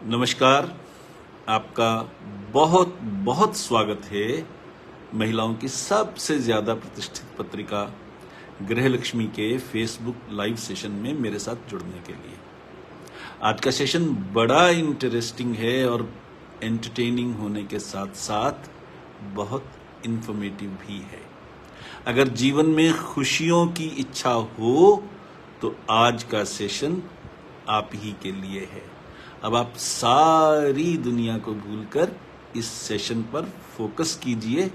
नमस्कार। आपका बहुत बहुत स्वागत है महिलाओं की सबसे ज़्यादा प्रतिष्ठित पत्रिका गृहलक्ष्मी के फेसबुक लाइव सेशन में मेरे साथ जुड़ने के लिए। आज का सेशन बड़ा इंटरेस्टिंग है और एंटरटेनिंग होने के साथ साथ बहुत इंफॉर्मेटिव भी है। अगर जीवन में खुशियों की इच्छा हो तो आज का सेशन आप ही के लिए है। अब आप सारी दुनिया को भूलकर इस सेशन पर फोकस कीजिए,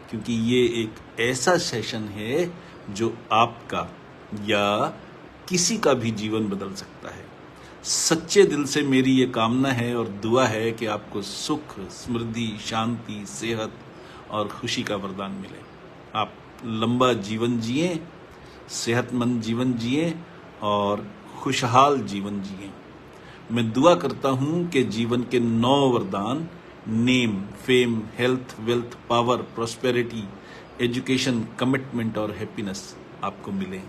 क्योंकि ये एक ऐसा सेशन है जो आपका या किसी का भी जीवन बदल सकता है। सच्चे दिल से मेरी ये कामना है और दुआ है कि आपको सुख, समृद्धि, शांति, सेहत और खुशी का वरदान मिले। आप लंबा जीवन जिए, सेहतमंद जीवन जिए और खुशहाल जीवन जिए। मैं दुआ करता हूं कि जीवन के 9 वरदान name, fame, health, wealth, power, prosperity, education, commitment और हैप्पीनेस आपको मिले।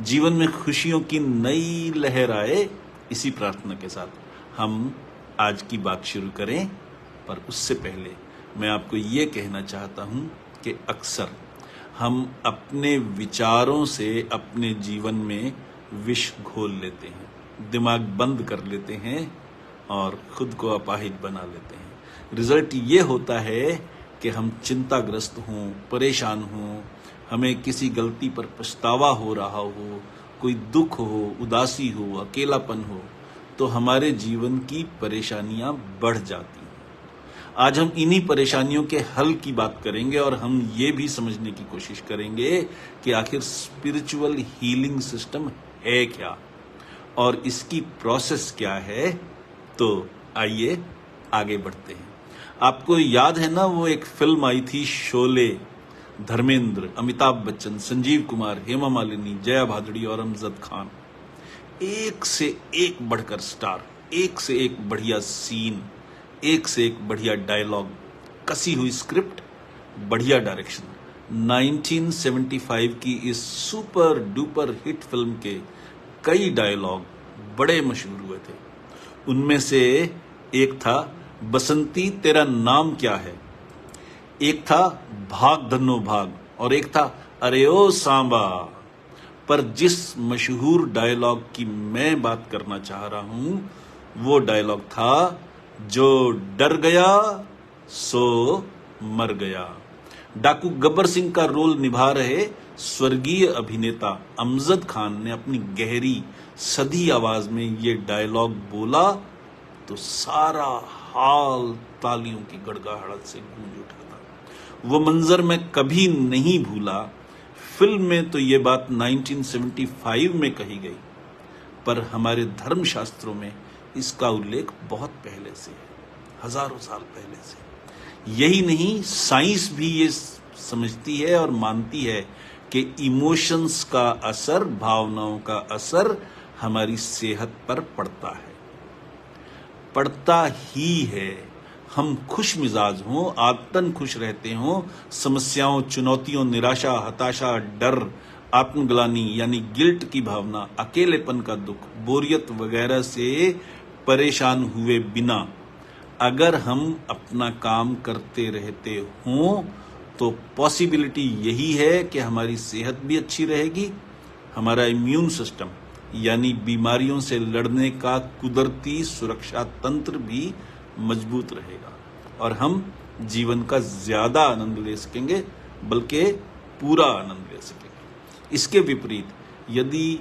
जीवन में खुशियों की नई लहर आए, इसी प्रार्थना के साथ हम आज की बात शुरू करें। पर उससे पहले मैं आपको ये कहना चाहता हूं कि अक्सर हम अपने विचारों से अपने जीवन में विष घोल लेते हैं, दिमाग बंद कर लेते हैं और खुद को अपाहिज बना लेते हैं। रिजल्ट ये होता है कि हम चिंताग्रस्त हों, परेशान हों, हमें किसी गलती पर पछतावा हो रहा हो, कोई दुख हो, उदासी हो, अकेलापन हो, तो हमारे जीवन की परेशानियां बढ़ जाती हैं। आज हम इन्हीं परेशानियों के हल की बात करेंगे और हम ये भी समझने की कोशिश करेंगे कि आखिर स्पिरिचुअल हीलिंग सिस्टम है क्या और इसकी प्रोसेस क्या है। तो आइए आगे बढ़ते हैं। आपको याद है ना, वो एक फिल्म आई थी शोले, धर्मेंद्र, अमिताभ बच्चन, संजीव कुमार, हेमा मालिनी, जया भादुड़ी और अमजद खान। एक से एक बढ़कर स्टार, एक से एक बढ़िया सीन, एक से एक बढ़िया डायलॉग, कसी हुई स्क्रिप्ट, बढ़िया डायरेक्शन। 1975 की इस सुपर डुपर हिट फिल्म के कई डायलॉग बड़े मशहूर हुए थे। उनमें से एक था बसंती तेरा नाम क्या है, एक था भाग धन्नो भाग और एक था अरे ओ सांबा। पर जिस मशहूर डायलॉग की मैं बात करना चाह रहा हूं वो डायलॉग था जो डर गया सो मर गया। डाकू गब्बर सिंह का रोल निभा रहे स्वर्गीय अभिनेता अमजद खान ने अपनी गहरी सधी आवाज में ये डायलॉग बोला तो सारा हाल तालियों की गड़गड़ाहट से गूंज उठा था। वो मंजर मैं कभी नहीं भूला। फिल्म में तो ये बात 1975 में कही गई, पर हमारे धर्मशास्त्रों में इसका उल्लेख बहुत पहले से है, हजारों साल पहले से। यही नहीं, साइंस भी ये समझती है और मानती है कि इमोशंस का असर, भावनाओं का असर हमारी सेहत पर पड़ता ही है। हम खुश मिजाज हों, आदतन खुश रहते हों, समस्याओं, चुनौतियों, निराशा, हताशा, डर, आत्मग्लानि यानी गिल्ट की भावना, अकेलेपन का दुख, बोरियत वगैरह से परेशान हुए बिना अगर हम अपना काम करते रहते हों तो पॉसिबिलिटी यही है कि हमारी सेहत भी अच्छी रहेगी, हमारा इम्यून सिस्टम यानी बीमारियों से लड़ने का कुदरती सुरक्षा तंत्र भी मजबूत रहेगा और हम जीवन का ज्यादा आनंद ले सकेंगे, बल्कि पूरा आनंद ले सकेंगे। इसके विपरीत यदि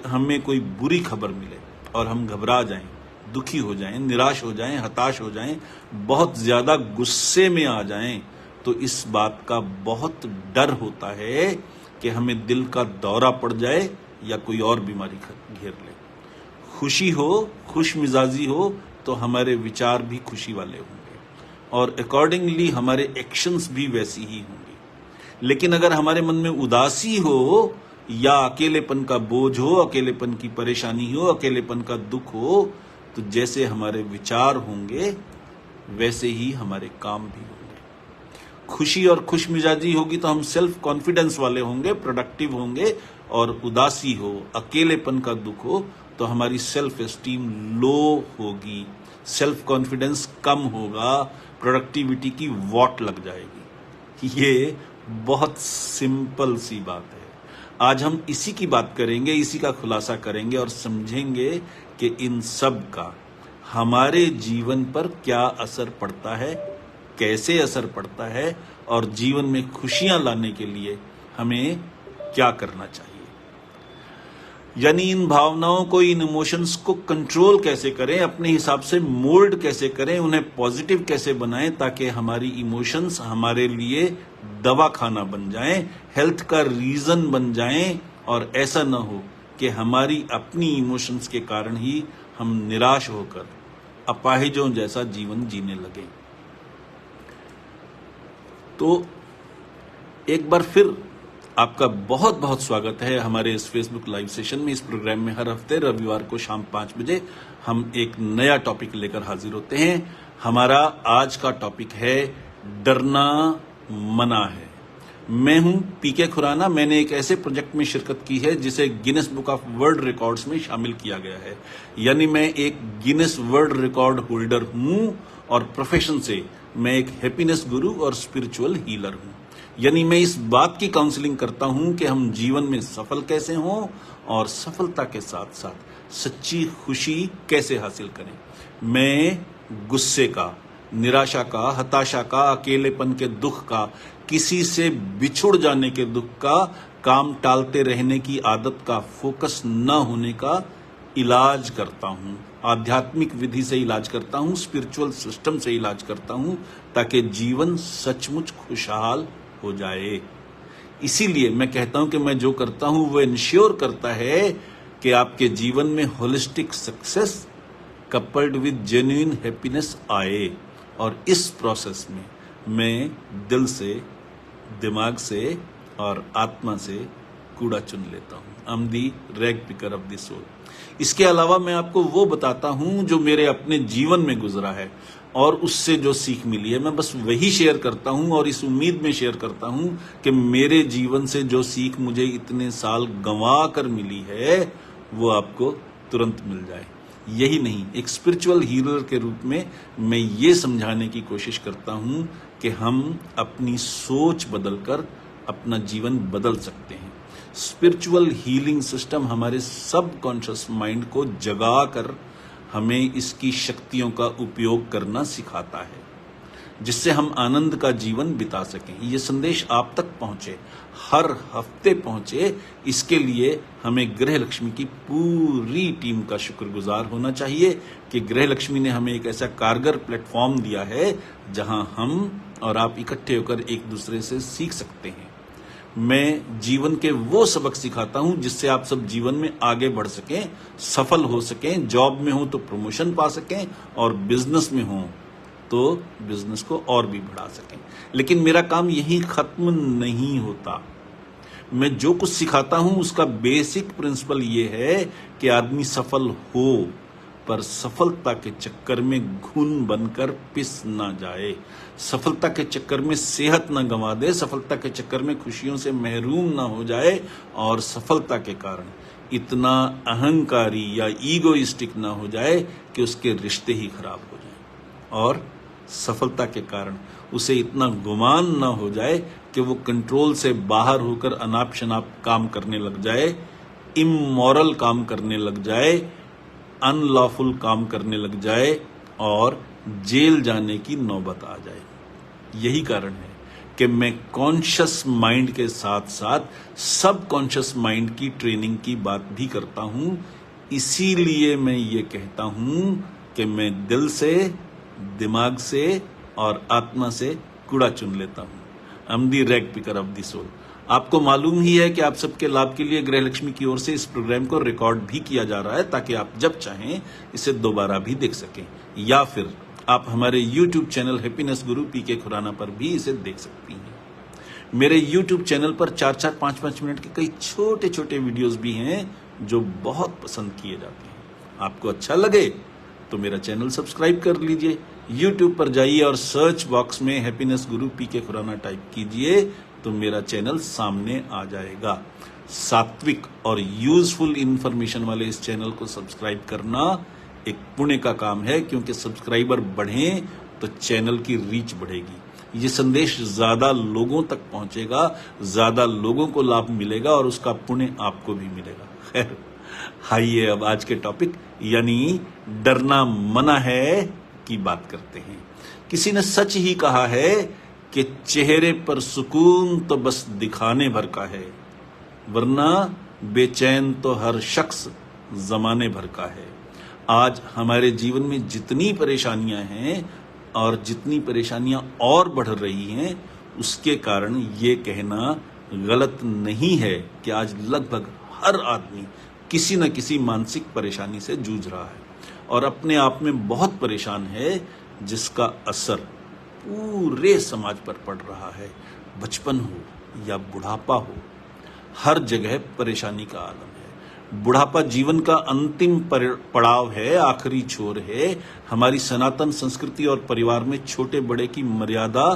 हमें कोई बुरी खबर मिले और हम घबरा जाएं, दुखी हो जाएं, निराश हो जाएं, हताश हो जाएं, बहुत ज्यादा गुस्से में आ जाएं, तो इस बात का बहुत डर होता है कि हमें दिल का दौरा पड़ जाए या कोई और बीमारी घेर ले। खुशी हो, खुश मिजाजी हो तो हमारे विचार भी खुशी वाले होंगे और अकॉर्डिंगली हमारे एक्शंस भी वैसी ही होंगे। लेकिन अगर हमारे मन में उदासी हो या अकेलेपन का बोझ हो, अकेलेपन की परेशानी हो, अकेलेपन का दुख हो, तो जैसे हमारे विचार होंगे वैसे ही हमारे काम भी होंगे। खुशी और खुश मिजाजी होगी तो हम सेल्फ कॉन्फिडेंस वाले होंगे, प्रोडक्टिव होंगे, और उदासी हो, अकेलेपन का दुख हो तो हमारी सेल्फ एस्टीम लो होगी, सेल्फ कॉन्फिडेंस कम होगा, प्रोडक्टिविटी की वॉट लग जाएगी। ये बहुत सिंपल सी बात है। आज हम इसी की बात करेंगे, इसी का खुलासा करेंगे और समझेंगे कि इन सब का हमारे जीवन पर क्या असर पड़ता है, कैसे असर पड़ता है और जीवन में खुशियां लाने के लिए हमें क्या करना चाहिए। यानी इन भावनाओं को, इन इमोशंस को कंट्रोल कैसे करें, अपने हिसाब से मोल्ड कैसे करें, उन्हें पॉजिटिव कैसे बनाएं ताकि हमारी इमोशंस हमारे लिए दवा खाना बन जाएं, हेल्थ का रीजन बन जाएं और ऐसा ना हो कि हमारी अपनी इमोशंस के कारण ही हम निराश होकर अपाहिजों जैसा जीवन जीने लगे। तो एक बार फिर आपका बहुत बहुत स्वागत है हमारे इस फेसबुक लाइव सेशन में। इस प्रोग्राम में हर हफ्ते रविवार को शाम 5 बजे हम एक नया टॉपिक लेकर हाजिर होते हैं। हमारा आज का टॉपिक है डरना मना है। मैं हूं पीके खुराना। मैंने एक ऐसे प्रोजेक्ट में शिरकत की है जिसे Guinness book of world records में शामिल किया गया है। यानी मैं एक गिनेस वर्ल्ड रिकॉर्ड होल्डर हूं और प्रोफेशन से मैं एक हैप्पीनेस गुरु और स्पिरिचुअल हीलर हूं। यानी मैं इस बात की काउंसलिंग करता हूं कि हम जीवन में सफल कैसे हों और सफलता के साथ साथ सच्ची खुशी कैसे हासिल करें। मैं गुस्से का, निराशा का, हताशा का, अकेलेपन के दुख का, किसी से बिछुड़ जाने के दुख का, काम टालते रहने की आदत का, फोकस न होने का इलाज करता हूं। आध्यात्मिक विधि से इलाज करता हूं, स्पिरिचुअल सिस्टम से इलाज करता हूं ताकि जीवन सचमुच खुशहाल हो जाए। इसीलिए मैं कहता हूं कि मैं जो करता हूं वो इंश्योर करता है कि आपके जीवन में holistic success coupled with genuine happiness आए। और इस प्रोसेस में मैं दिल से, दिमाग से और आत्मा से कूड़ा चुन लेता हूं। I am the rag picker of the soul. इसके अलावा मैं आपको वो बताता हूं जो मेरे अपने जीवन में गुजरा है और उससे जो सीख मिली है, मैं बस वही शेयर करता हूं और इस उम्मीद में शेयर करता हूं कि मेरे जीवन से जो सीख मुझे इतने साल गंवा कर मिली है वो आपको तुरंत मिल जाए। यही नहीं, एक स्पिरिचुअल हीलर के रूप में मैं ये समझाने की कोशिश करता हूं कि हम अपनी सोच बदलकर अपना जीवन बदल सकते हैं। स्पिरिचुअल हीलिंग सिस्टम हमारे सबकॉन्शियस माइंड को जगाकर हमें इसकी शक्तियों का उपयोग करना सिखाता है जिससे हम आनंद का जीवन बिता सकें। ये संदेश आप तक पहुंचे, हर हफ्ते पहुंचे, इसके लिए हमें गृह लक्ष्मी की पूरी टीम का शुक्रगुजार होना चाहिए कि गृह लक्ष्मी ने हमें एक ऐसा कारगर प्लेटफॉर्म दिया है जहां हम और आप इकट्ठे होकर एक दूसरे से सीख सकते हैं। मैं जीवन के वो सबक सिखाता हूं जिससे आप सब जीवन में आगे बढ़ सकें, सफल हो सकें, जॉब में हो तो प्रमोशन पा सकें और बिजनेस में हो तो बिजनेस को और भी बढ़ा सकें। लेकिन मेरा काम यही खत्म नहीं होता। मैं जो कुछ सिखाता हूं उसका बेसिक प्रिंसिपल ये है कि आदमी सफल हो पर सफलता के चक्कर में घुन बनकर पिस ना जाए, सफलता के चक्कर में सेहत ना गंवा दे, सफलता के चक्कर में खुशियों से महरूम ना हो जाए और सफलता के कारण इतना अहंकारी या ईगोइस्टिक ना हो जाए कि उसके रिश्ते ही खराब हो जाएं और सफलता के कारण उसे इतना गुमान ना हो जाए कि वो कंट्रोल से बाहर होकर अनाप शनाप काम करने लग जाए, इमोरल काम करने लग जाए, अनलॉफुल काम करने लग जाए और जेल जाने की नौबत आ जाए। यही कारण है कि मैं कॉन्शियस माइंड के साथ साथ सब कॉन्शियस माइंड की ट्रेनिंग की बात भी करता हूं। इसीलिए मैं ये कहता हूं कि मैं दिल से, दिमाग से और आत्मा से कूड़ा चुन लेता हूं। I am the rag picker of the soul. आपको मालूम ही है कि आप सबके लाभ के लिए गृह लक्ष्मी की ओर से इस प्रोग्राम को रिकॉर्ड भी किया जा रहा है ताकि आप जब चाहें इसे दोबारा भी देख सकें, या फिर आप हमारे YouTube चैनल हैप्पीनेस गुरु पीके खुराना पर भी इसे देख सकती हैं। मेरे YouTube चैनल पर 4-4, 5-5 मिनट के कई छोटे छोटे वीडियोस भी हैं जो बहुत पसंद किए जाते हैं। आपको अच्छा लगे तो मेरा चैनल सब्सक्राइब कर लीजिए। YouTube पर जाइए और सर्च बॉक्स में हैप्पीनेस गुरु पीके खुराना टाइप कीजिए तो मेरा चैनल सामने आ जाएगा। सात्विक और यूजफुल इंफॉर्मेशन वाले इस चैनल को सब्सक्राइब करना एक पुण्य का काम है, क्योंकि सब्सक्राइबर बढ़ें तो चैनल की रीच बढ़ेगी, ये संदेश ज्यादा लोगों तक पहुंचेगा, ज्यादा लोगों को लाभ मिलेगा और उसका पुण्य आपको भी मिलेगा। खैर, आइए अब आज के टॉपिक यानी डरना मना है की बात करते हैं। किसी ने सच ही कहा है कि चेहरे पर सुकून तो बस दिखाने भर का है, वरना बेचैन तो हर शख्स जमाने भर का है। आज हमारे जीवन में जितनी परेशानियां हैं और जितनी परेशानियां और बढ़ रही हैं, उसके कारण ये कहना गलत नहीं है कि आज लगभग हर आदमी किसी न किसी मानसिक परेशानी से जूझ रहा है और अपने आप में बहुत परेशान है, जिसका असर पूरे समाज पर पड़ रहा है। बचपन हो या बुढ़ापा हो, हर जगह परेशानी का आलम है। बुढ़ापा जीवन का अंतिम पड़ाव है, आखिरी छोर है। हमारी सनातन संस्कृति और परिवार में छोटे बड़े की मर्यादा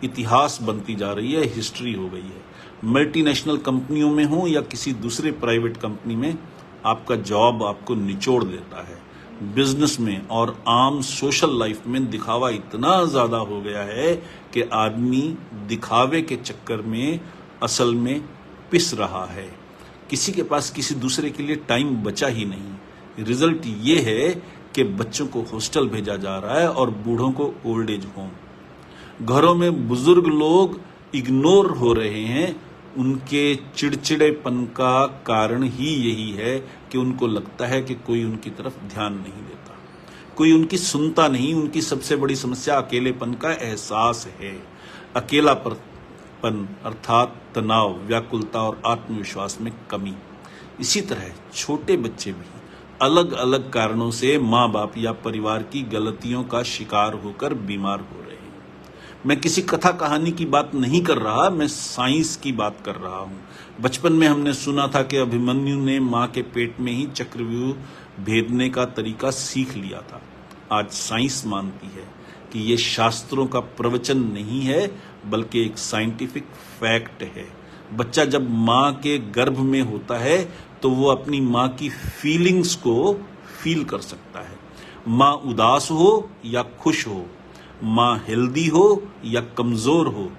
इतिहास बनती जा रही है, हिस्ट्री हो गई है। मल्टीनेशनल कंपनियों में हो या किसी दूसरे प्राइवेट कंपनी में, आपका जॉब आपको निचोड़ देता है। बिजनेस में और आम सोशल लाइफ में दिखावा इतना ज्यादा हो गया है कि आदमी दिखावे के चक्कर में असल में पिस रहा है। किसी के पास किसी दूसरे के लिए टाइम बचा ही नहीं। रिजल्ट ये है कि बच्चों को हॉस्टल भेजा जा रहा है और बूढ़ों को ओल्ड एज होम। घरों में बुजुर्ग लोग इग्नोर हो रहे हैं। उनके चिड़चिड़ेपन का कारण ही यही है कि उनको लगता है कि कोई उनकी तरफ ध्यान नहीं देता, कोई उनकी सुनता नहीं। उनकी सबसे बड़ी समस्या अकेलेपन का एहसास है। अकेलापन अर्थात तनाव, व्याकुलता और आत्मविश्वास में कमी। इसी तरह छोटे बच्चे भी अलग अलग कारणों से माँ बाप या परिवार की गलतियों का शिकार होकर बीमार हो रहे हैं। मैं किसी कथा कहानी की बात नहीं कर रहा, मैं साइंस की बात कर रहा हूं। बचपन में हमने सुना था कि अभिमन्यु ने मां के पेट में ही चक्रव्यूह भेदने का तरीका सीख लिया था। आज साइंस मानती है कि ये शास्त्रों का प्रवचन नहीं है, बल्कि एक साइंटिफिक फैक्ट है। बच्चा जब मां के गर्भ में होता है तो वो अपनी मां की फीलिंग्स को फील कर सकता है। मां उदास हो या खुश हो, मां हेल्दी हो या कमजोर हो,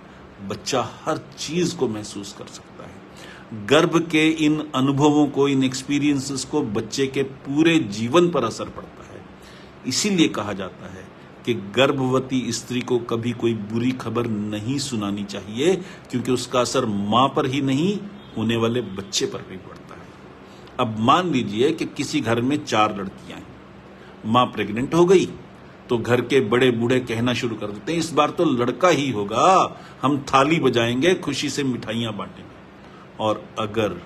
बच्चा हर चीज को महसूस कर सकता है। गर्भ के इन अनुभवों को, इन एक्सपीरियंसेस को बच्चे के पूरे जीवन पर असर पड़ता है। इसीलिए कहा जाता है कि गर्भवती स्त्री को कभी कोई बुरी खबर नहीं सुनानी चाहिए, क्योंकि उसका असर मां पर ही नहीं, होने वाले बच्चे पर भी पड़ता है। अब मान लीजिए कि किसी घर में 4 लड़कियां हैं, मां प्रेग्नेंट हो गई तो घर के बड़े बूढ़े कहना शुरू कर देते हैं, इस बार तो लड़का ही होगा, हम थाली बजाएंगे, खुशी से मिठाइयां बांटेंगे। और अगर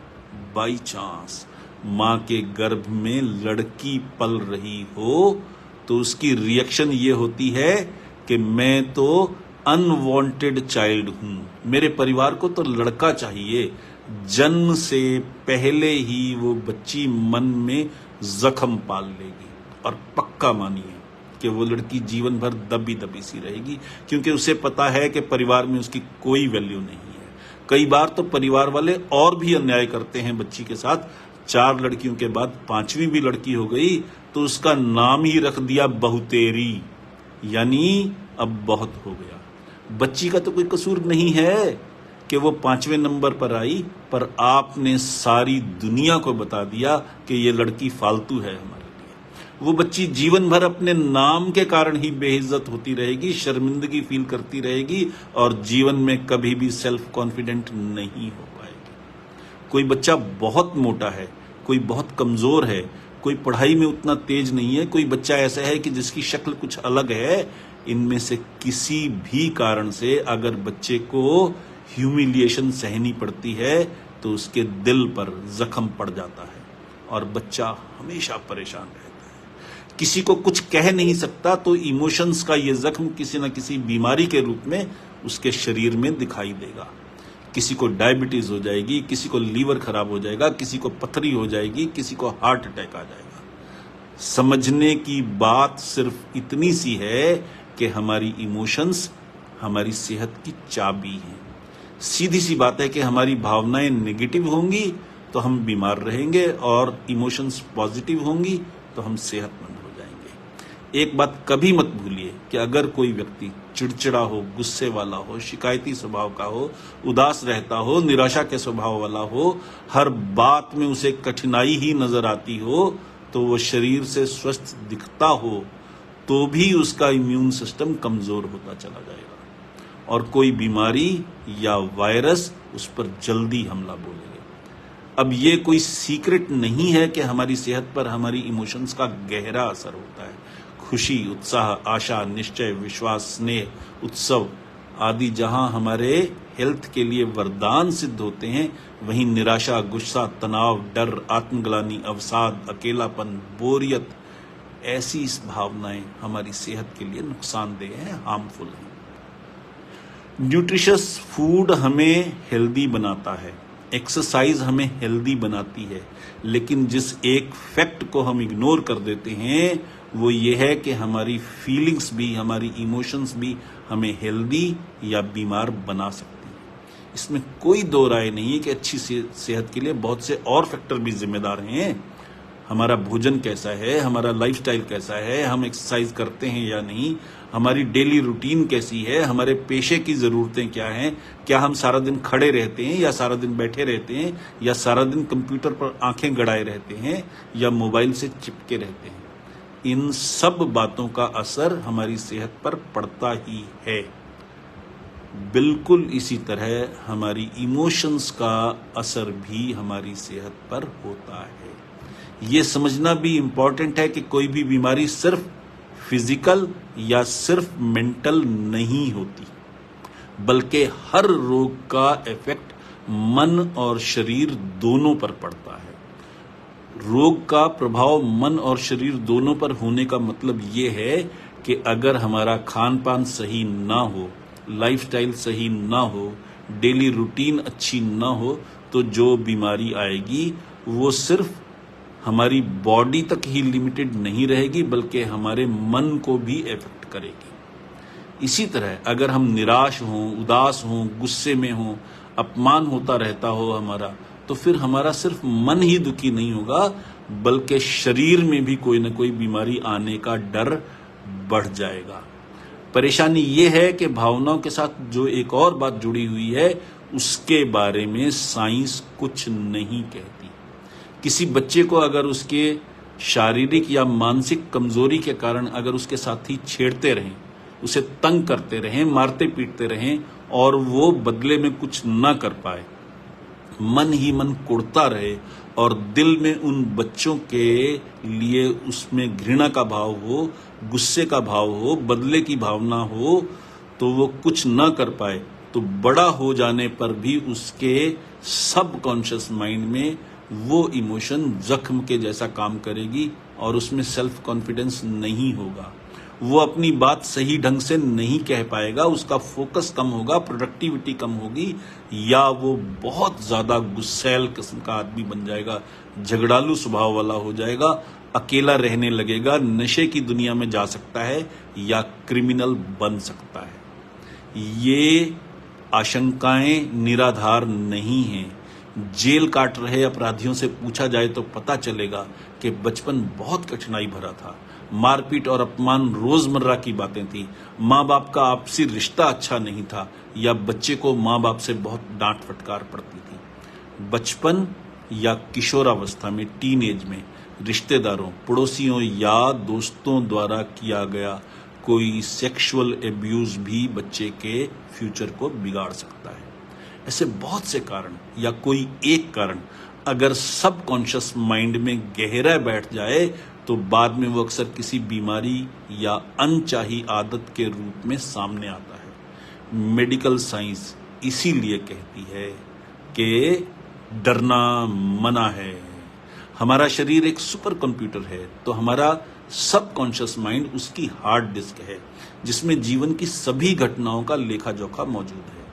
बाई चांस मां के गर्भ में लड़की पल रही हो तो उसकी रिएक्शन ये होती है कि मैं तो अनवांटेड चाइल्ड हूं, मेरे परिवार को तो लड़का चाहिए। जन्म से पहले ही वो बच्ची मन में जख्म पाल लेगी और पक्का मानिए कि वो लड़की जीवन भर दबी दबी सी रहेगी, क्योंकि उसे पता है कि परिवार में उसकी कोई वैल्यू नहीं है। कई बार तो परिवार वाले और भी अन्याय करते हैं बच्ची के साथ। 4 लड़कियों के बाद 5वीं भी लड़की हो गई तो उसका नाम ही रख दिया बहुतेरी, यानी अब बहुत हो गया। बच्ची का तो कोई कसूर नहीं है कि वो 5वें नंबर पर आई, पर आपने सारी दुनिया को बता दिया कि ये लड़की फालतू है हमारे लिए। वो बच्ची जीवन भर अपने नाम के कारण ही बेइज्जत होती रहेगी, शर्मिंदगी फील करती रहेगी और जीवन में कभी भी सेल्फ कॉन्फिडेंट नहीं हो पाएगी। कोई बच्चा बहुत मोटा है, कोई बहुत कमजोर है, कोई पढ़ाई में उतना तेज नहीं है, कोई बच्चा ऐसा है कि जिसकी शक्ल कुछ अलग है। इनमें से किसी भी कारण से अगर बच्चे को ह्यूमिलिएशन सहनी पड़ती है तो उसके दिल पर जख्म पड़ जाता है और बच्चा हमेशा परेशान रहता है। किसी को कुछ कह नहीं सकता तो इमोशंस का ये जख्म किसी न किसी बीमारी के रूप में उसके शरीर में दिखाई देगा। किसी को डायबिटीज हो जाएगी, किसी को लीवर खराब हो जाएगा, किसी को पथरी हो जाएगी, किसी को हार्ट अटैक आ जाएगा। समझने की बात सिर्फ इतनी सी है कि हमारी इमोशंस हमारी सेहत की चाबी हैं। सीधी सी बात है कि हमारी भावनाएं नेगेटिव होंगी तो हम बीमार रहेंगे और इमोशंस पॉजिटिव होंगी तो हम सेहतमंद हो जाएंगे। एक बात कभी मत भूलिए कि अगर कोई व्यक्ति चिड़चिड़ा हो, गुस्से वाला हो, शिकायती स्वभाव का हो, उदास रहता हो, निराशा के स्वभाव वाला हो, हर बात में उसे कठिनाई ही नजर आती हो, तो वो शरीर से स्वस्थ दिखता हो तो भी उसका इम्यून सिस्टम कमजोर होता चला जाएगा और कोई बीमारी या वायरस उस पर जल्दी हमला बोलेगा। अब ये कोई सीक्रेट नहीं है कि हमारी सेहत पर हमारी इमोशंस का गहरा असर होता है। खुशी, उत्साह, आशा, निश्चय, विश्वास, स्नेह, उत्सव आदि जहां हमारे हेल्थ के लिए वरदान सिद्ध होते हैं, वहीं निराशा, गुस्सा, तनाव, डर, आत्मग्लानि, अवसाद, अकेलापन, बोरियत, ऐसी इस भावनाएं हमारी सेहत के लिए नुकसानदेह हैं, हार्मफुल हैं। न्यूट्रिशियस फूड हमें हेल्दी बनाता है, एक्सरसाइज हमें हेल्दी बनाती है, लेकिन जिस एक फैक्ट को हम इग्नोर कर देते हैं वो ये है कि हमारी फीलिंग्स भी, हमारी इमोशंस भी हमें हेल्दी या बीमार बना सकती हैं। इसमें कोई दो राय नहीं है कि अच्छी सेहत के लिए बहुत से और फैक्टर भी जिम्मेदार हैं। हमारा भोजन कैसा है, हमारा लाइफस्टाइल कैसा है, हम एक्सरसाइज करते हैं या नहीं, हमारी डेली रूटीन कैसी है, हमारे पेशे की जरूरतें क्या हैं, क्या हम सारा दिन खड़े रहते हैं या सारा दिन बैठे रहते हैं या सारा दिन कंप्यूटर पर आंखें गड़ाए रहते हैं या मोबाइल से चिपके रहते हैं। इन सब बातों का असर हमारी सेहत पर पड़ता ही है। बिल्कुल इसी तरह हमारी इमोशंस का असर भी हमारी सेहत पर होता है। ये समझना भी इंपॉर्टेंट है कि कोई भी बीमारी सिर्फ फिजिकल या सिर्फ मेंटल नहीं होती, बल्कि हर रोग का इफेक्ट मन और शरीर दोनों पर पड़ता है। रोग का प्रभाव मन और शरीर दोनों पर होने का मतलब ये है कि अगर हमारा खान पान सही ना हो, लाइफस्टाइल सही ना हो, डेली रूटीन अच्छी ना हो, तो जो बीमारी आएगी वो सिर्फ हमारी बॉडी तक ही लिमिटेड नहीं रहेगी, बल्कि हमारे मन को भी इफेक्ट करेगी। इसी तरह अगर हम निराश हों, उदास हों, गुस्से में हों, अपमान होता रहता हो हमारा, तो फिर हमारा सिर्फ मन ही दुखी नहीं होगा, बल्कि शरीर में भी कोई ना कोई बीमारी आने का डर बढ़ जाएगा। परेशानी ये है कि भावनाओं के साथ जो एक और बात जुड़ी हुई है, उसके बारे में साइंस कुछ नहीं कहती। किसी बच्चे को अगर उसके शारीरिक या मानसिक कमजोरी के कारण अगर उसके साथी छेड़ते रहें, उसे तंग करते रहें, मारते पीटते रहें और वो बदले में कुछ ना कर पाए, मन ही मन कुढ़ता रहे और दिल में उन बच्चों के लिए उसमें घृणा का भाव हो, गुस्से का भाव हो, बदले की भावना हो, तो वो कुछ ना कर पाए, तो बड़ा हो जाने पर भी उसके सबकॉन्शियस माइंड में वो इमोशन जख्म के जैसा काम करेगी और उसमें सेल्फ कॉन्फिडेंस नहीं होगा। वो अपनी बात सही ढंग से नहीं कह पाएगा, उसका फोकस कम होगा, प्रोडक्टिविटी कम होगी, या वो बहुत ज्यादा गुस्सैल किस्म का आदमी बन जाएगा, झगड़ालू स्वभाव वाला हो जाएगा, अकेला रहने लगेगा, नशे की दुनिया में जा सकता है या क्रिमिनल बन सकता है। ये आशंकाएं निराधार नहीं हैं। जेल काट रहे अपराधियों से पूछा जाए तो पता चलेगा कि बचपन बहुत कठिनाई भरा था, मारपीट और अपमान रोजमर्रा की बातें थी, माँ बाप का आपसी रिश्ता अच्छा नहीं था, या बच्चे को माँ बाप से बहुत डांट फटकार पड़ती थी। बचपन या किशोरावस्था में, टीनेज में, रिश्तेदारों, पड़ोसियों या दोस्तों द्वारा किया गया कोई सेक्सुअल एब्यूज भी बच्चे के फ्यूचर को बिगाड़ सकता है। ऐसे बहुत से कारण या कोई एक कारण अगर सबकॉन्शियस माइंड में गहरा बैठ जाए तो बाद में वो अक्सर किसी बीमारी या अनचाही आदत के रूप में सामने आता है। मेडिकल साइंस इसीलिए कहती है कि डरना मना है। हमारा शरीर एक सुपर कंप्यूटर है, तो हमारा सबकॉन्शियस माइंड उसकी हार्ड डिस्क है, जिसमें जीवन की सभी घटनाओं का लेखा जोखा मौजूद है।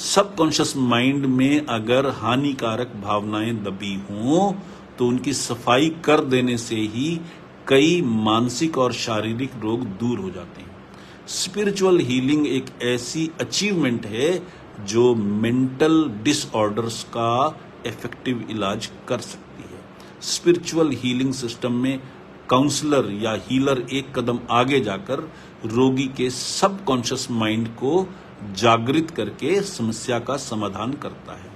सबकॉन्शियस माइंड में अगर हानिकारक भावनाएं दबी हों तो उनकी सफाई कर देने से ही कई मानसिक और शारीरिक रोग दूर हो जाते हैं। स्पिरिचुअल हीलिंग एक ऐसी अचीवमेंट है जो मेंटल डिसऑर्डर्स का इफेक्टिव इलाज कर सकती है। स्पिरिचुअल हीलिंग सिस्टम में काउंसलर या हीलर एक कदम आगे जाकर रोगी के सबकॉन्शियस माइंड को जागृत करके समस्या का समाधान करता है।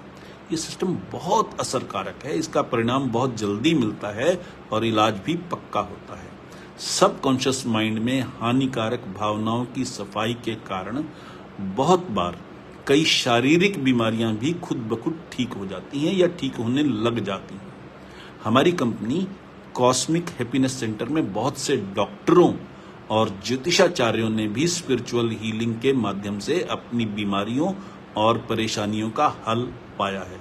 ये सिस्टम बहुत असरकारक है, इसका परिणाम बहुत जल्दी मिलता है और इलाज भी पक्का होता है। सबकॉन्शियस माइंड में हानिकारक भावनाओं की सफाई के कारण बहुत बार कई शारीरिक बीमारियां भी खुद ब खुद ठीक हो जाती हैं या ठीक होने लग जाती हैं। हमारी कंपनी कॉस्मिक हैप्पीनेस सेंटर में बहुत से डॉक्टरों और ज्योतिषाचार्यों ने भी स्पिरिचुअल हीलिंग के माध्यम से अपनी बीमारियों और परेशानियों का हल पाया है।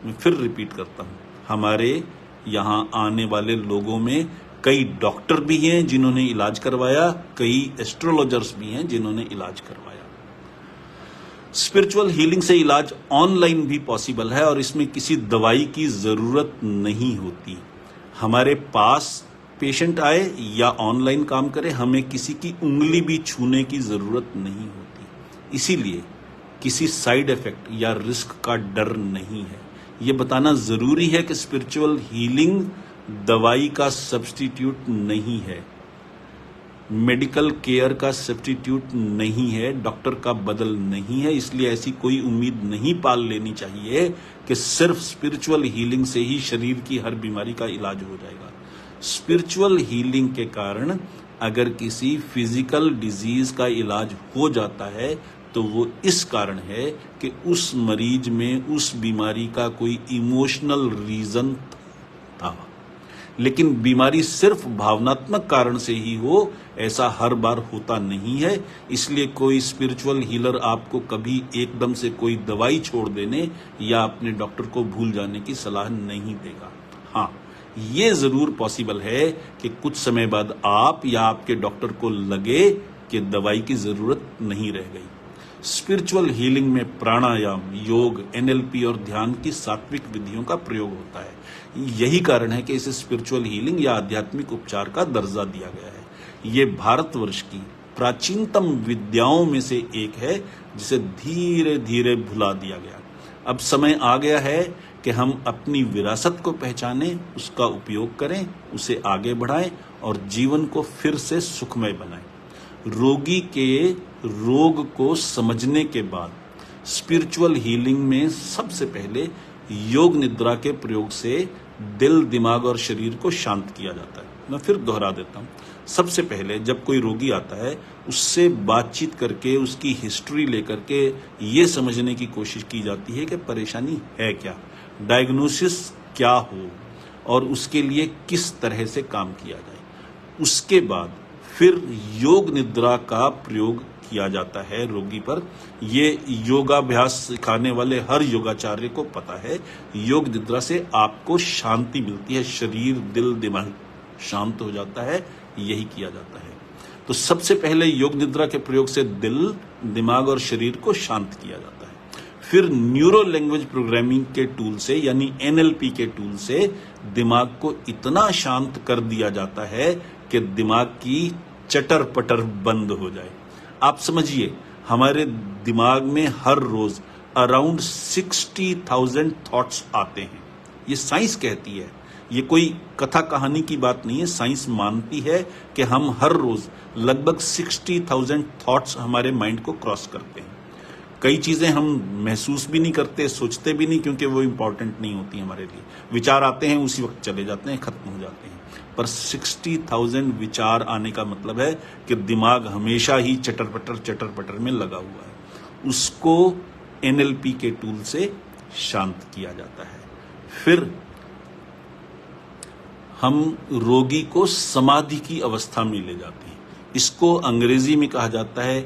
मैं फिर रिपीट करता हूँ, हमारे यहाँ आने वाले लोगों में कई डॉक्टर भी हैं जिन्होंने इलाज करवाया, कई एस्ट्रोलॉजर्स भी हैं जिन्होंने इलाज करवाया। स्पिरिचुअल हीलिंग से इलाज ऑनलाइन भी पॉसिबल है और इसमें किसी दवाई की जरूरत नहीं होती। हमारे पास पेशेंट आए या ऑनलाइन काम करे, हमें किसी की उंगली भी छूने की जरूरत नहीं होती। इसीलिए किसी साइड इफेक्ट या रिस्क का डर नहीं है। ये बताना जरूरी है कि स्पिरिचुअल हीलिंग दवाई का सब्स्टिट्यूट नहीं है, मेडिकल केयर का सब्स्टिट्यूट नहीं है, डॉक्टर का बदल नहीं है। इसलिए ऐसी कोई उम्मीद नहीं पाल लेनी चाहिए कि सिर्फ स्पिरिचुअल हीलिंग से ही शरीर की हर बीमारी का इलाज हो जाएगा। स्पिरिचुअल हीलिंग के कारण अगर किसी फिजिकल डिजीज का इलाज हो जाता है तो वो इस कारण है कि उस मरीज में उस बीमारी का कोई इमोशनल रीजन था। लेकिन बीमारी सिर्फ भावनात्मक कारण से ही हो, ऐसा हर बार होता नहीं है। इसलिए कोई स्पिरिचुअल हीलर आपको कभी एकदम से कोई दवाई छोड़ देने या अपने डॉक्टर को भूल जाने की सलाह नहीं देगा। हाँ, ये जरूर पॉसिबल है कि कुछ समय बाद आप या आपके डॉक्टर को लगे कि दवाई की जरूरत नहीं रह गई। स्पिरिचुअल हीलिंग में प्राणायाम, योग, एनएलपी और ध्यान की सात्विक विधियों का प्रयोग होता है। यही कारण है कि इसे स्पिरिचुअल हीलिंग या आध्यात्मिक उपचार का दर्जा दिया गया है। ये भारतवर्ष की प्राचीनतम विद्याओं में से एक है जिसे धीरे धीरे भुला दिया गया। अब समय आ गया है कि हम अपनी विरासत को पहचानें, उसका उपयोग करें, उसे आगे बढ़ाएं और जीवन को फिर से सुखमय बनाएं। रोगी के रोग को समझने के बाद स्पिरिचुअल हीलिंग में सबसे पहले योग निद्रा के प्रयोग से दिल, दिमाग और शरीर को शांत किया जाता है। मैं फिर दोहरा देता हूँ, सबसे पहले जब कोई रोगी आता है उससे बातचीत करके उसकी हिस्ट्री लेकर के ये समझने की कोशिश की जाती है कि परेशानी है क्या, डायग्नोसिस क्या हो और उसके लिए किस तरह से काम किया जाए। उसके बाद फिर योग निद्रा का प्रयोग किया जाता है रोगी पर। ये योगाभ्यास सिखाने वाले हर योगाचार्य को पता है, योग निद्रा से आपको शांति मिलती है, शरीर, दिल, दिमाग शांत हो जाता है। यही किया जाता है। तो सबसे पहले योग निद्रा के प्रयोग से दिल, दिमाग और शरीर को शांत किया जाता है। फिर न्यूरो लैंग्वेज प्रोग्रामिंग के टूल से यानी एनएलपी के टूल से दिमाग को इतना शांत कर दिया जाता है कि दिमाग की चटर पटर बंद हो जाए। आप समझिए, हमारे दिमाग में हर रोज अराउंड 60,000 थॉट्स आते हैं। ये साइंस कहती है, ये कोई कथा कहानी की बात नहीं है। साइंस मानती है कि हम हर रोज लगभग 60,000 थॉट्स हमारे माइंड को क्रॉस करते हैं। कई चीजें हम महसूस भी नहीं करते, सोचते भी नहीं, क्योंकि वो इंपॉर्टेंट नहीं होती हमारे लिए। विचार आते हैं, उसी वक्त चले जाते हैं, खत्म हो जाते हैं। पर 60,000 विचार आने का मतलब है कि दिमाग हमेशा ही चटर पटर में लगा हुआ है। उसको एनएलपी के टूल से शांत किया जाता है। फिर हम रोगी को समाधि की अवस्था में ले जाते हैं। इसको अंग्रेजी में कहा जाता है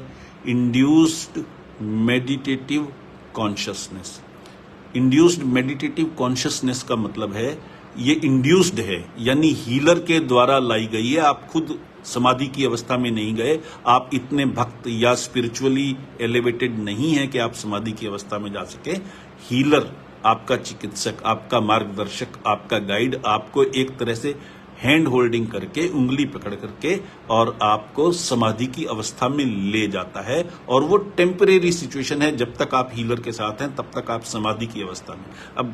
induced meditative consciousness. Induced meditative consciousness का मतलब है ये इंड्यूस्ड है, यानी हीलर के द्वारा लाई गई है। आप खुद समाधि की अवस्था में नहीं गए, आप इतने भक्त या स्पिरिचुअली एलिवेटेड नहीं है कि आप समाधि की अवस्था में जा सके। हीलर, आपका चिकित्सक, आपका मार्गदर्शक, आपका गाइड आपको एक तरह से हैंड होल्डिंग करके, उंगली पकड़ करके और आपको समाधि की अवस्था में ले जाता है। और वो टेम्परेरी सिचुएशन है, जब तक आप हीलर के साथ हैं तब तक आप समाधि की अवस्था में। अब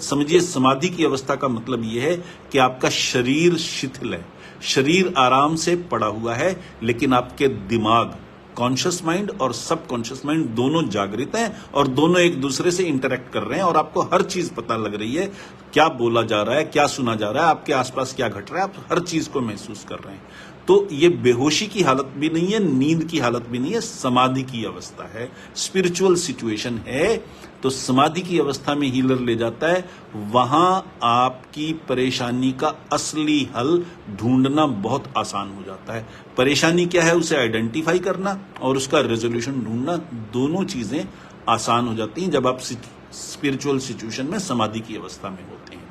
समझिए, समाधि की अवस्था का मतलब ये है कि आपका शरीर शिथिल है, शरीर आराम से पड़ा हुआ है, लेकिन आपके दिमाग, कॉन्शियस माइंड और सब कॉन्शियस माइंड दोनों जागृत हैं और दोनों एक दूसरे से इंटरेक्ट कर रहे हैं और आपको हर चीज पता लग रही है, क्या बोला जा रहा है, क्या सुना जा रहा है, आपके आसपास क्या घट रहा है, आप हर चीज को महसूस कर रहे हैं। तो ये बेहोशी की हालत भी नहीं है, नींद की हालत भी नहीं है, समाधि की अवस्था है, स्पिरिचुअल सिचुएशन है। तो समाधि की अवस्था में हीलर ले जाता है, वहां आपकी परेशानी का असली हल ढूंढना बहुत आसान हो जाता है। परेशानी क्या है उसे आइडेंटिफाई करना और उसका रेजोल्यूशन ढूंढना, दोनों चीजें आसान हो जाती हैं जब आप स्पिरिचुअल सिचुएशन में, समाधि की अवस्था में होते हैं।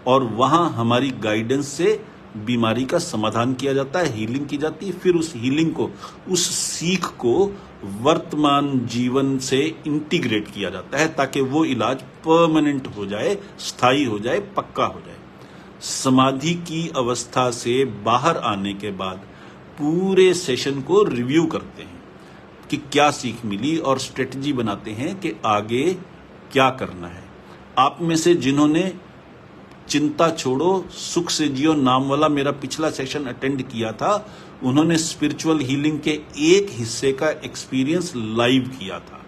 और वहां हमारी गाइडेंस से बीमारी का समाधान किया जाता है, हीलिंग की जाती है। फिर उस हीलिंग को, उस सीख को वर्तमान जीवन से इंटीग्रेट किया जाता है ताकि वो इलाज परमानेंट हो जाए, स्थायी हो जाए, पक्का हो जाए। समाधि की अवस्था से बाहर आने के बाद पूरे सेशन को रिव्यू करते हैं कि क्या सीख मिली और स्ट्रेटजी बनाते हैं कि आगे क्या करना है। आप में से जिन्होंने चिंता छोड़ो सुख से जियो नाम वाला मेरा पिछला सेशन अटेंड किया था, उन्होंने स्पिरिचुअल हीलिंग के एक हिस्से का एक्सपीरियंस लाइव किया था।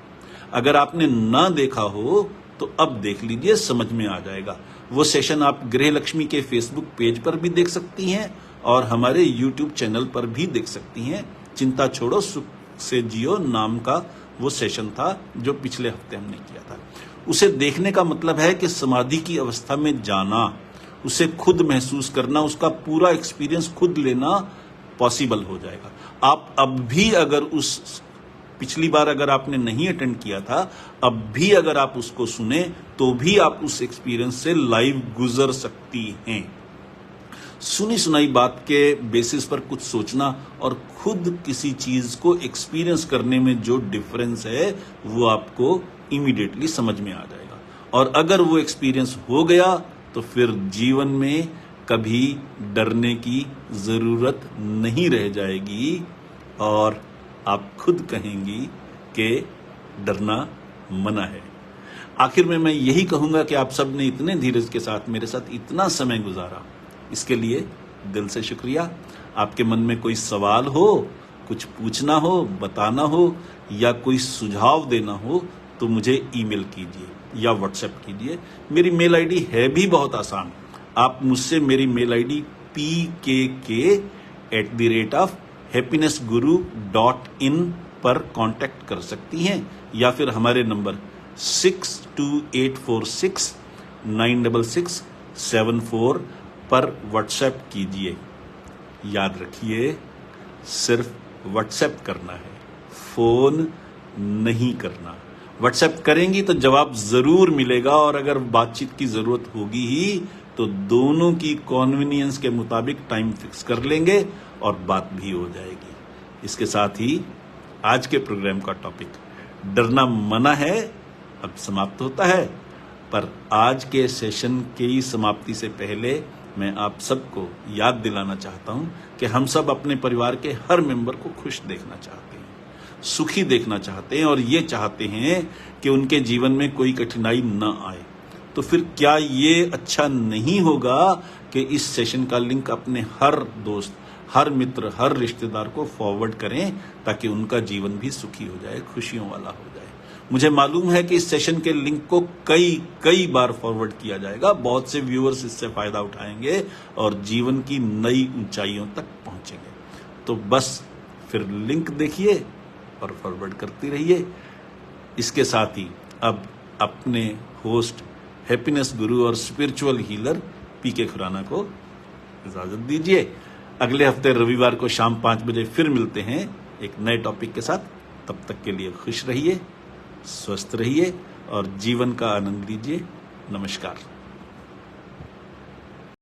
अगर आपने ना देखा हो तो अब देख लीजिए, समझ में आ जाएगा। वो सेशन आप गृह लक्ष्मी के फेसबुक पेज पर भी देख सकती हैं और हमारे यूट्यूब चैनल पर भी देख सकती हैं। चिंता छोड़ो सुख से जियो नाम का वो सेशन था जो पिछले हफ्ते हमने किया था। उसे देखने का मतलब है कि समाधि की अवस्था में जाना, उसे खुद महसूस करना, उसका पूरा एक्सपीरियंस खुद लेना पॉसिबल हो जाएगा। आप अब भी अगर उस पिछली बार अगर आपने नहीं अटेंड किया था, अब भी अगर आप उसको सुने तो भी आप उस एक्सपीरियंस से लाइव गुजर सकती हैं। सुनी सुनाई बात के बेसिस पर कुछ सोचना और खुद किसी चीज को एक्सपीरियंस करने में जो डिफरेंस है वो आपको इमीडिएटली समझ में आ जाएगा। और अगर वो एक्सपीरियंस हो गया तो फिर जीवन में कभी डरने की जरूरत नहीं रह जाएगी और आप खुद कहेंगी कि डरना मना है। आखिर में मैं यही कहूंगा कि आप सब ने इतने धीरज के साथ मेरे साथ इतना समय गुजारा, इसके लिए दिल से शुक्रिया। आपके मन में कोई सवाल हो, कुछ पूछना हो, बताना हो या कोई सुझाव देना हो तो मुझे ईमेल कीजिए या व्हाट्सएप कीजिए। मेरी मेल आईडी है भी बहुत आसान, आप मुझसे मेरी मेल आईडी pkk@happinessguru.in पर कांटेक्ट कर सकती हैं या फिर हमारे नंबर 6284696674 पर व्हाट्सएप कीजिए। याद रखिए, सिर्फ व्हाट्सएप करना है, फोन नहीं करना। व्हाट्सएप करेंगी तो जवाब जरूर मिलेगा और अगर बातचीत की जरूरत होगी ही तो दोनों की कॉन्वीनियंस के मुताबिक टाइम फिक्स कर लेंगे और बात भी हो जाएगी। इसके साथ ही आज के प्रोग्राम का टॉपिक डरना मना है अब समाप्त होता है। पर आज के सेशन की समाप्ति से पहले मैं आप सबको याद दिलाना चाहता हूं कि हम सब अपने परिवार के हर मेंबर को खुश देखना चाहते हैं, सुखी देखना चाहते हैं और ये चाहते हैं कि उनके जीवन में कोई कठिनाई न आए। तो फिर क्या ये अच्छा नहीं होगा कि इस सेशन का लिंक अपने हर दोस्त, हर मित्र, हर रिश्तेदार को फॉरवर्ड करें ताकि उनका जीवन भी सुखी हो जाए, खुशियों वाला हो जाए। मुझे मालूम है कि इस सेशन के लिंक को कई बार फॉरवर्ड किया जाएगा, बहुत से व्यूअर्स इससे फायदा उठाएंगे और जीवन की नई ऊंचाइयों तक पहुंचेंगे। तो बस फिर लिंक देखिए और फॉरवर्ड करती रहिए। इसके साथ ही अब अपने होस्ट हैप्पीनेस गुरु और स्पिरिचुअल हीलर पीके खुराना को इजाजत दीजिए। अगले हफ्ते रविवार को शाम 5 बजे फिर मिलते हैं एक नए टॉपिक के साथ। तब तक के लिए खुश रहिए, स्वस्थ रहिए और जीवन का आनंद लीजिए। नमस्कार।